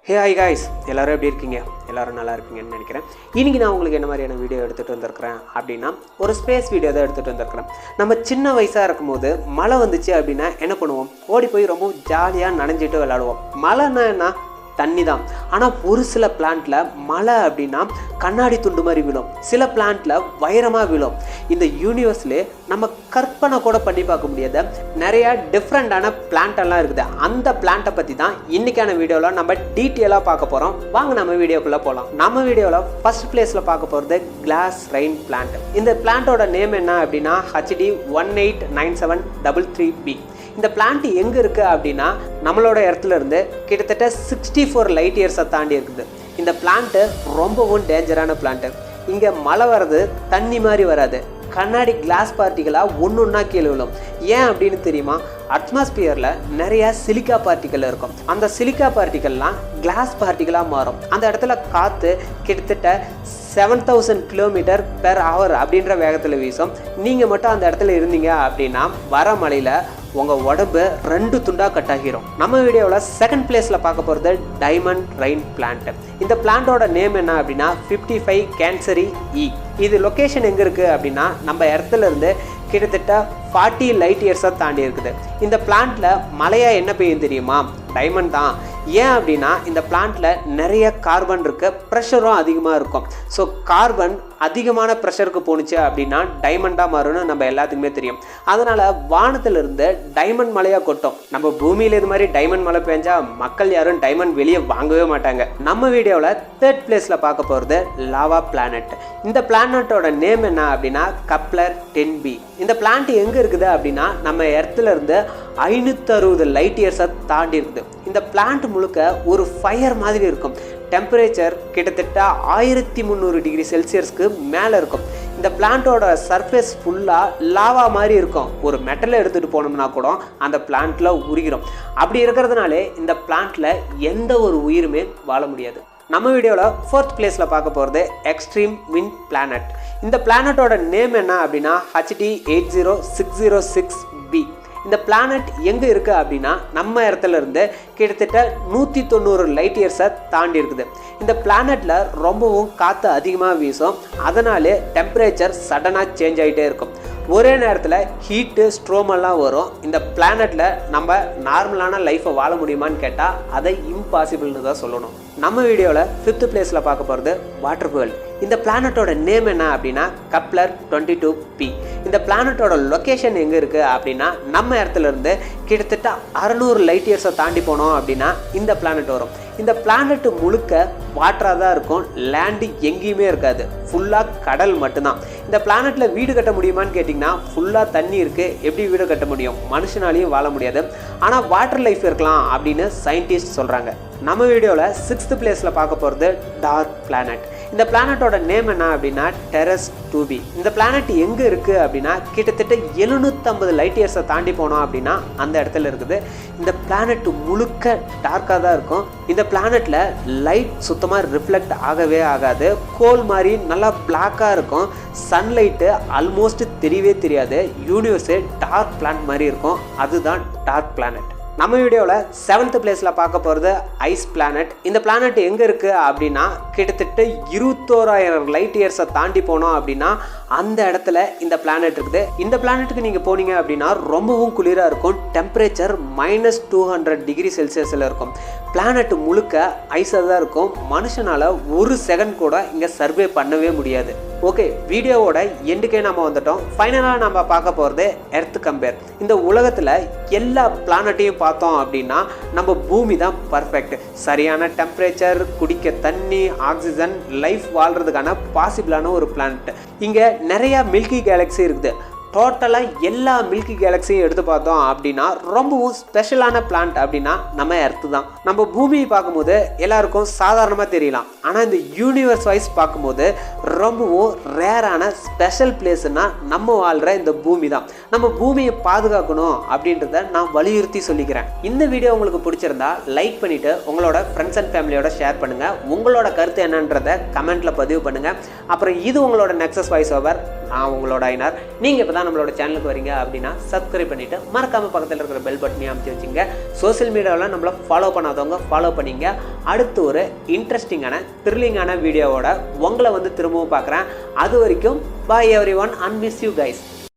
Hey hi guys, எல்லோரும் எப்படி இருக்கீங்க? எல்லோரும் நல்லா இருப்பீங்கன்னு நினைக்கிறேன். இன்றைக்கி நான் உங்களுக்கு என்ன மாதிரியான வீடியோ எடுத்துகிட்டு வந்திருக்கிறேன் அப்படின்னா, ஒரு ஸ்பேஸ் வீடியோ தான் எடுத்துகிட்டு வந்திருக்கிறேன். நம்ம சின்ன வயசாக இருக்கும்போது மழை வந்துச்சு அப்படின்னா என்ன பண்ணுவோம்? ஓடி போய் ரொம்ப ஜாலியாக நனைஞ்சிட்டு விளையாடுவோம். மழைன்னா என்ன? தண்ணி தான். ஆனால் ஒரு சில பிளான்ட்டில் மழை அப்படின்னா கண்ணாடி துண்டு மாதிரி விழும், சில பிளான்ட்டில் வைரமாக விழும். இந்த யூனிவர்ஸ்லேயே நம்ம கற்பனை கூட பண்ணி பார்க்க முடியாத நிறையா டிஃப்ரெண்ட்டான பிளான்ட்டெல்லாம் இருக்குது. அந்த பிளான்ட்டை பற்றி தான் இன்றைக்கான வீடியோவில் நம்ம டீட்டெயிலாக பார்க்க போகிறோம். வாங்க நம்ம வீடியோக்குள்ளே போகலாம். நம்ம வீடியோவில் ஃபர்ஸ்ட் பிளேஸில் பார்க்க போகிறது கிளாஸ் ரெயின் பிளான்ட். இந்த பிளான்ட்டோட நேம் என்ன அப்படின்னா HD 189733B. இந்த பிளான்ட் எங்கே இருக்குது அப்படின்னா நம்மளோட இடத்துல இருந்து கிட்டத்தட்ட 64 லைட் இயர்ஸை தாண்டி இருக்குது. இந்த பிளான்ட்டு ரொம்பவும் டேஞ்சரான பிளான்ட்டு. இங்கே மழை வர்றது தண்ணி மாதிரி வராது, கண்ணாடி கிளாஸ் பார்ட்டிகளாக ஒன்றா கீழே விழும். ஏன் அப்படின்னு தெரியுமா? அட்மாஸ்பியரில் நிறையா சிலிக்கா பார்ட்டிகள் இருக்கும். அந்த சிலிக்கா பார்ட்டிகள்லாம் கிளாஸ் பார்ட்டிகளாக மாறும். அந்த இடத்துல காற்று கிட்டத்தட்ட 7000 km/h அப்படின்ற வேகத்தில் வீசும். நீங்கள் மட்டும் அந்த இடத்துல இருந்தீங்க அப்படின்னா வர மழையில் உங்கள் உடம்பு 2 துண்டாக கட் ஆகிரும். நம்ம வீடியோவில் செகண்ட் பிளேஸில் பார்க்க போகிறது டைமண்ட் ரெயின் பிளான்ட். இந்த பிளான்ட்டோட நேம் என்ன அப்படின்னா 55 கேன்சரி E. இது லொக்கேஷன் எங்கே இருக்குது அப்படின்னா நம்ம இடத்துல இருந்து கிட்டத்தட்ட 40 லைட் இயர்ஸாக தாண்டி இருக்குது. இந்த பிளான்ட்டில் மழையாக என்ன பெய்யும் தெரியுமா? டைமண்ட் தான். ஏன் அப்படின்னா இந்த பிளான்ட்டில் நிறைய கார்பன் இருக்குது, ப்ரெஷரும் அதிகமாக இருக்கும். ஸோ கார்பன் அதிகமான ப்ரெஷருக்கு போணுச்சு அப்படின்னா டைமண்டாக மாறும்னு நம்ம எல்லாத்துக்குமே தெரியும். அதனால் வானத்திலிருந்து டைமண்ட் மழையாக கொட்டும். நம்ம பூமியில் இது மாதிரி டைமண்ட் மழை பெஞ்சா மக்கள் யாரும் டைமண்ட் வெளியே வாங்கவே மாட்டாங்க. நம்ம வீடியோவில் தேர்ட் பிளேஸில் பார்க்க போகிறது லாவா பிளானட். இந்த பிளானட்டோட நேம் என்ன அப்படின்னா கப்லர் 10b. இந்த பிளான்ட் எங்கே இருக்குது அப்படின்னா நம்ம எர்த்துல இருந்து 560 லைட் இயர்ஸை தாண்டி இருக்குது. இந்த பிளான்ட் முழுக்க ஒரு ஃபயர் மாதிரி இருக்கும். டெம்பரேச்சர் கிட்டத்தட்ட 1300 டிகிரி செல்சியஸ்க்கு மேலே இருக்கும். இந்த பிளான்ட்டோட சர்ஃபேஸ் ஃபுல்லாக லாவா மாதிரி இருக்கும். ஒரு மெட்டலை எடுத்துகிட்டு போனோம்னா கூட அந்த பிளான்ட்டில் உருகிடும். அப்படி இருக்கிறதுனாலே இந்த பிளான்ட்டில் எந்த ஒரு உயிருமே வாழ முடியாது. நம்ம வீடியோவில் ஃபோர்த் பிளேஸில் பார்க்க போகிறது எக்ஸ்ட்ரீம் விண்ட் பிளானட். இந்த பிளானட்டோட நேம் என்ன அப்படின்னா HD 80606B. இந்த பிளானட் எங்கே இருக்குது அப்படின்னா நம்ம இடத்துல இருந்து கிட்டத்தட்ட 190 லைட் இயர்ஸை தாண்டி இருக்குது. இந்த பிளானட்டில் ரொம்பவும் காற்று அதிகமாக வீசும். அதனாலே டெம்பரேச்சர் சடனாக சேஞ்ச் ஆகிட்டே இருக்கும். ஒரே நேரத்தில் ஹீட்டு ஸ்ட்ரோமெல்லாம் வரும். இந்த பிளானட்டில் நம்ம நார்மலான லைஃப்பை வாழ முடியுமான்னு கேட்டால் அதை இம்பாசிபிள்னு தான் சொல்லணும். நம்ம வீடியோவில் ஃபிஃப்த் பிளேஸில் பார்க்க போகிறது வாட்டர் வேர்ல்டு. இந்த பிளானட்டோட நேம் என்ன அப்படின்னா கப்லர் 22p. இந்த பிளானட்டோட லொக்கேஷன் எங்கே இருக்குது அப்படின்னா நம்ம இடத்துல இருந்து கிட்டத்தட்ட 600 லைட் இயர்ஸை தாண்டி போனோம் அப்படின்னா இந்த பிளானட் வரும். இந்த பிளானட் முழுக்க வாட்டராக தான் இருக்கும், லேண்டு எங்கேயுமே இருக்காது, ஃபுல்லாக கடல் மட்டும்தான். இந்த பிளானட்டில் வீடு கட்ட முடியுமான்னு கேட்டிங்கன்னா ஃபுல்லாக தண்ணி இருக்குது, எப்படி வீடு கட்ட முடியும்? மனுஷனாலையும் வாழ முடியாது. ஆனால் வாட்டர் லைஃப் இருக்கலாம் அப்படின்னு சயின்டிஸ்ட் சொல்கிறாங்க. நம்ம வீடியோவில் 6th பிளேஸில் பார்க்க போகிறது டார்க் பிளானட். இந்த பிளானட்டோட நேம் என்ன அப்படின்னா டெரஸ் 2b. இந்த பிளானட் எங்கே இருக்குது அப்படின்னா கிட்டத்தட்ட 750 லைட் இயர்ஸை தாண்டி போனோம் அப்படின்னா அந்த இடத்துல இருக்குது. இந்த பிளானட் முழுக்க டார்க்காக தான் இருக்கும். இந்த பிளானட்டில் லைட் சுத்தமாக ரிஃப்ளெக்ட் ஆகவே ஆகாது, கோல் மாதிரி நல்லா பிளாக்காக இருக்கும். சன்லைட்டு ஆல்மோஸ்ட் தெரியவே தெரியாது. யூனிவர்ஸே டார்க் பிளானட் மாதிரி இருக்கும். அதுதான் டார்க் பிளானட். நம்ம வீடியோவில் 7th பிளேஸில் பார்க்க போகிறது ஐஸ் பிளானட். இந்த பிளானட் எங்கே இருக்குது அப்படின்னா கிட்டத்தட்ட 21000 லைட் இயர்ஸை தாண்டி போனோம் அப்படின்னா அந்த இடத்துல இந்த பிளானட் இருக்குது. இந்த பிளானட்டுக்கு நீங்கள் போனீங்க அப்படின்னா ரொம்பவும் குளிராக இருக்கும். டெம்பரேச்சர் -200 டிகிரி செல்சியஸில் இருக்கும். பிளானட் முழுக்க ஐஸாக தான் இருக்கும். மனுஷனால் ஒரு செகண்ட் கூட இங்கே சர்வே பண்ணவே முடியாது. ஓகே, வீடியோவோட எண்டுக்கே நம்ம வந்துட்டோம். ஃபைனலாக நம்ம பார்க்க போகிறது எர்த் கம்பேர். இந்த உலகத்தில் எல்லா பிளானட்டையும் பார்த்தோம் அப்படின்னா நம்ம பூமி தான் பர்ஃபெக்ட். சரியான டெம்பரேச்சர், குடிக்க தண்ணி, ஆக்சிஜன், லைஃப் வாழ்கிறதுக்கான பாசிபிளான ஒரு பிளானட். இங்கே நிறையா மில்கி கேலக்ஸி இருக்குது. டோட்டலாக எல்லா மில்கி கேலக்ஸியும் எடுத்து பார்த்தோம் அப்படின்னா ரொம்பவும் ஸ்பெஷலான பிளான்ட் அப்படின்னா நம்ம எர்த்து தான். நம்ம பூமியை பார்க்கும்போது எல்லாருக்கும் சாதாரணமாக தெரியலாம். ஆனால் இந்த யூனிவர்ஸ் வைஸ் பார்க்கும்போது ரொம்பவும் ரேரான ஸ்பெஷல் பிளேஸ்னா நம்ம வாழ்கிற இந்த பூமி தான். நம்ம பூமியை பாதுகாக்கணும் அப்படின்றத நான் வலியுறுத்தி சொல்லிக்கிறேன். இந்த வீடியோ உங்களுக்கு பிடிச்சிருந்தா லைக் பண்ணிவிட்டு உங்களோட ஃப்ரெண்ட்ஸ் அண்ட் ஃபேமிலியோட ஷேர் பண்ணுங்கள். உங்களோட கருத்து என்னன்றதை கமெண்ட்டில் பதிவு பண்ணுங்கள். அப்புறம் இது உங்களோட நெக்ஸஸ் வாய்ஸ் ஓவர். நான் உங்களோட ஐனார். நீங்கள் இப்போ தான் நம்மளோட சேனலுக்கு வரீங்க அப்படின்னா சப்ஸ்கிரைப் பண்ணிவிட்டு மறக்காமல் பக்கத்தில் இருக்கிற பெல் பட்டனையும் அமைச்சு வச்சுங்க. சோசியல் மீடியாவில் நம்மளை ஃபாலோ பண்ணாதவங்க ஃபாலோ பண்ணிங்க. அடுத்து ஒரு இன்ட்ரெஸ்டிங்கான த்ரில்லிங்கான வீடியோவோட உங்களை வந்து திரும்பவும் பார்க்குறேன். அது வரைக்கும் bye every one and miss you guys.